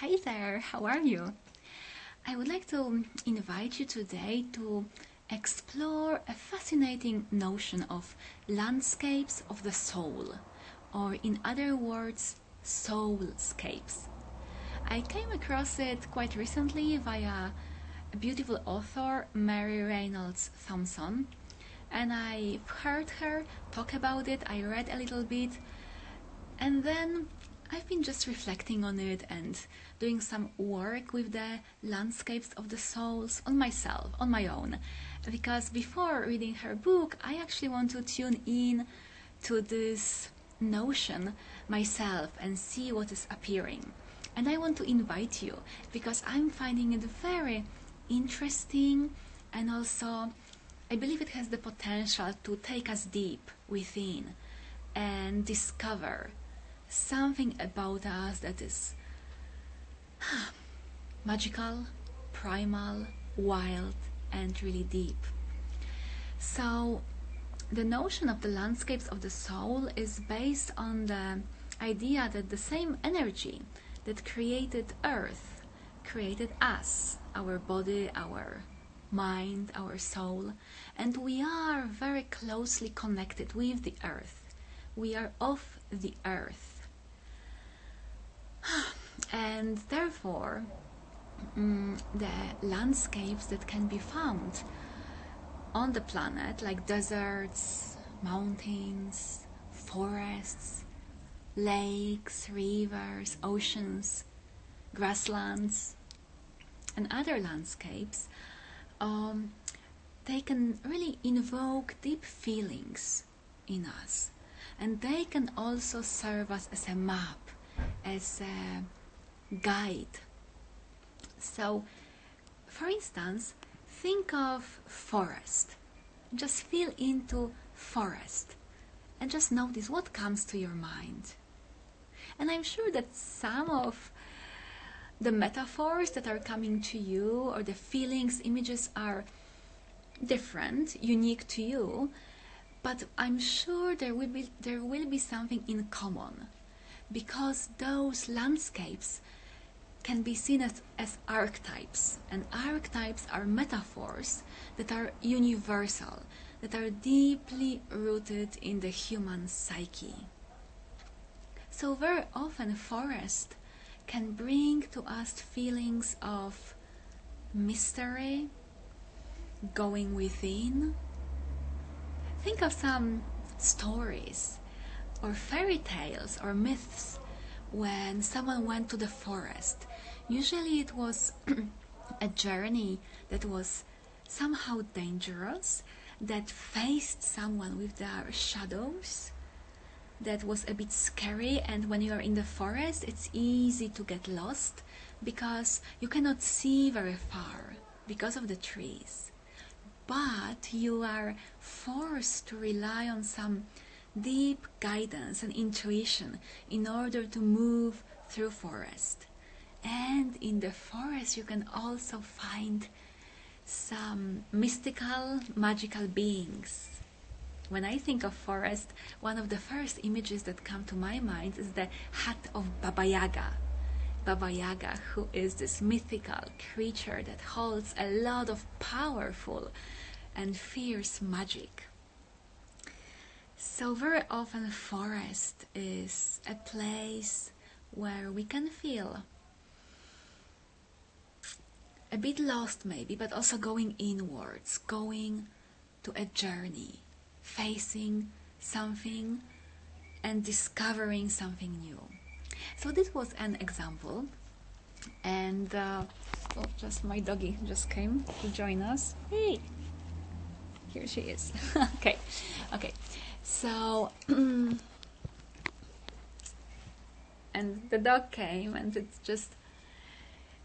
Hi there, how are you? I would like to invite you today to explore a fascinating notion of landscapes of the soul, or in other words, soulscapes. I came across it quite recently via a beautiful author, Mary Reynolds Thompson, and I heard her talk about it. I read a little bit, and then I've been just reflecting on it and doing some work with the landscapes of the souls on myself, on my own. Because before reading her book, I actually want to tune in to this notion myself and see what is appearing. And I want to invite you because I'm finding it very interesting, and also I believe it has the potential to take us deep within and discover something about us that is magical, primal, wild, and really deep. So, the notion of the landscapes of the soul is based on the idea that the same energy that created Earth created us, our body, our mind, our soul, and we are very closely connected with the Earth. We are of the Earth. And therefore, the landscapes that can be found on the planet, like deserts, mountains, forests, lakes, rivers, oceans, grasslands, and other landscapes, they can really invoke deep feelings in us. And they can also serve us as a map, as a guide. So, for instance, think of forest. Just feel into forest and just notice what comes to your mind. And I'm sure that some of the metaphors that are coming to you, or the feelings, images, are different, unique to you, but I'm sure there will be something in common, because those landscapes can be seen as archetypes, and archetypes are metaphors that are universal, that are deeply rooted in the human psyche. So very often forest can bring to us feelings of mystery, going within. Think of some stories or fairy tales or myths when someone went to the forest. Usually it was a journey that was somehow dangerous, that faced someone with their shadows, that was a bit scary. And when you are in the forest, it's easy to get lost because you cannot see very far because of the trees. But you are forced to rely on some deep guidance and intuition in order to move through forest. And in the forest you can also find some mystical, magical beings. When I think of forest, one of the first images that come to my mind is the hut of Baba Yaga. Baba Yaga, who is this mythical creature that holds a lot of powerful and fierce magic. So very often forest is a place where we can feel a bit lost maybe, but also going inwards, going to a journey, facing something and discovering something new. So this was an example, and just my doggy just came to join us. Hey, here she is. okay. So, and the dog came, and it just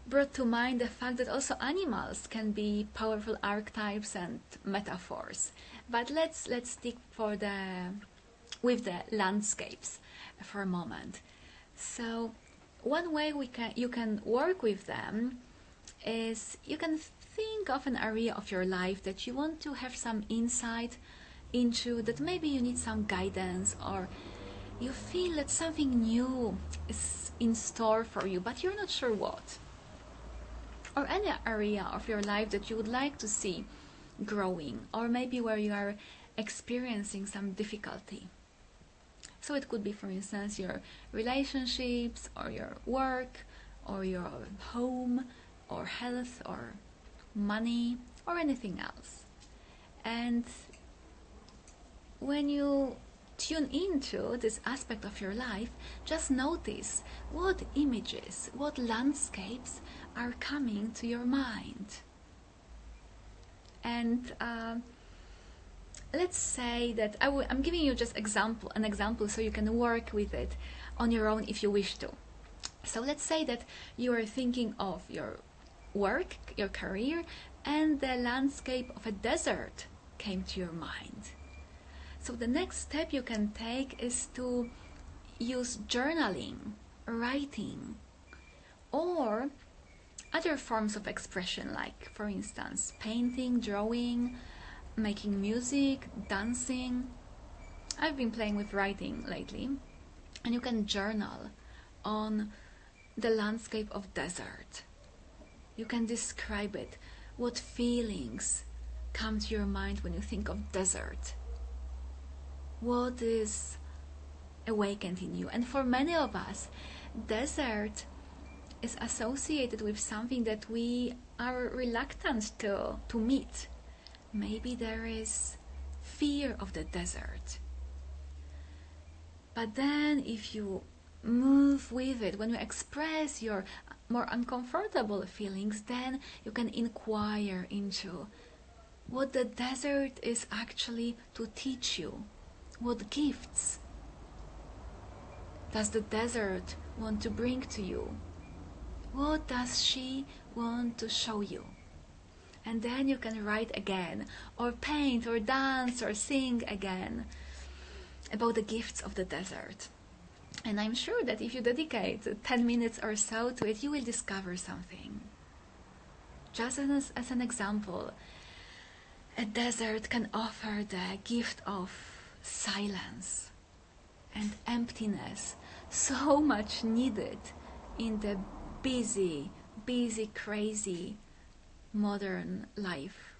brought to mind the fact that also animals can be powerful archetypes and metaphors. But let's stick with the landscapes for a moment. So, one way you can work with them is you can think of an area of your life that you want to have some insight into, that maybe you need some guidance, or you feel that something new is in store for you, but you're not sure what. Or any area of your life that you would like to see growing, or maybe where you are experiencing some difficulty. So it could be, for instance, your relationships, or your work, or your home, or health, or money, or anything else. And when you tune into this aspect of your life, just notice what images, what landscapes are coming to your mind. And let's say that I'm giving you just an example so you can work with it on your own if you wish to. So let's say that you are thinking of your work, your career, and the landscape of a desert came to your mind. So the next step you can take is to use journaling, writing, or other forms of expression, like, for instance, painting, drawing, making music, dancing. I've been playing with writing lately, and you can journal on the landscape of desert. You can describe it. What feelings come to your mind when you think of desert? What is awakened in you? And for many of us, desert is associated with something that we are reluctant to meet. Maybe there is fear of the desert. But then if you move with it, when you express your more uncomfortable feelings, then you can inquire into what the desert is actually to teach you. What gifts does the desert want to bring to you? What does she want to show you? And then you can write again, or paint, or dance, or sing again about the gifts of the desert. And I'm sure that if you dedicate 10 minutes or so to it, you will discover something. Just as an example, a desert can offer the gift of silence and emptiness, so much needed in the busy, crazy modern life.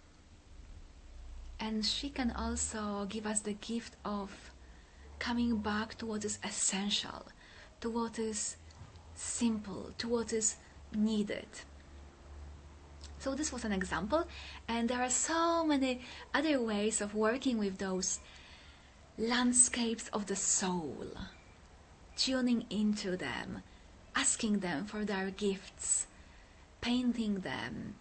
And she can also give us the gift of coming back to what is essential, to what is simple, to what is needed. So this was an example, and there are so many other ways of working with those landscapes of the soul, tuning into them, asking them for their gifts, painting them,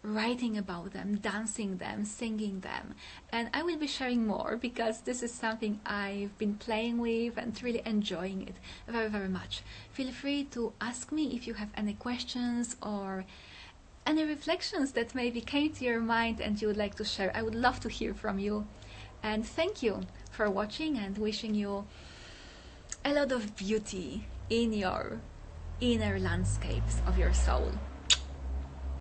writing about them, dancing them, singing them. And I will be sharing more because this is something I've been playing with and really enjoying it very, very much. Feel free to ask me if you have any questions or any reflections that maybe came to your mind and you would like to share. I would love to hear from you. And thank you for watching, and wishing you a lot of beauty in your inner landscapes of your soul.